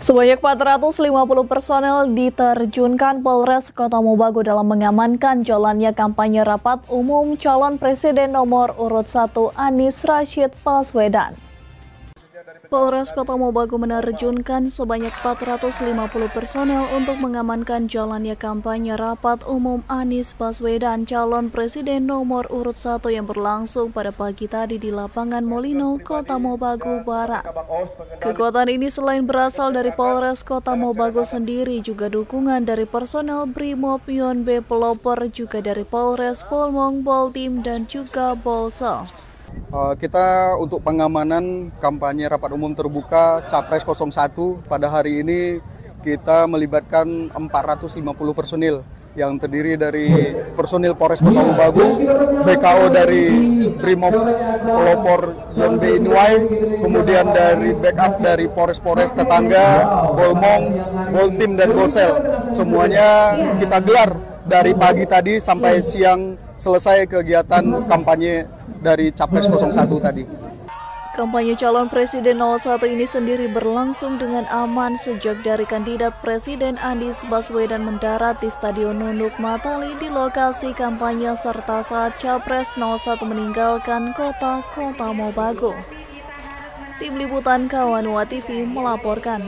Sebanyak 450 personel diterjunkan Polres Kota Mobagu dalam mengamankan jalannya kampanye rapat umum calon presiden nomor urut 1 Anies Rashid Baswedan. Polres Kota Mobagu menerjunkan sebanyak 450 personel untuk mengamankan jalannya kampanye rapat umum Anies Baswedan calon presiden nomor urut 1 yang berlangsung pada pagi tadi di lapangan Molino, Kota Mobagu Barat. Kekuatan ini selain berasal dari Polres Kota Mobagu sendiri, juga dukungan dari personel Brimob Yon B Pelopor, juga dari Polres Polmong, Poltim, dan juga Polsel. Kita untuk pengamanan kampanye rapat umum terbuka Capres 01 pada hari ini kita melibatkan 450 personil yang terdiri dari personil Polres Kota Mobagu, BKO dari Brimob Pelopor Yon B Inuai, kemudian dari backup dari Polres-Polres tetangga, Polmong, Poltim, dan Polsel. Semuanya kita gelar dari pagi tadi sampai siang selesai kegiatan kampanye dari Capres 01 tadi. Kampanye calon presiden 01 ini sendiri berlangsung dengan aman sejak dari kandidat presiden Anies Baswedan mendarat di Stadion Nunuk Matali di lokasi kampanye serta saat Capres 01 meninggalkan Kota Mobagu. Tim Liputan Kawanua TV melaporkan.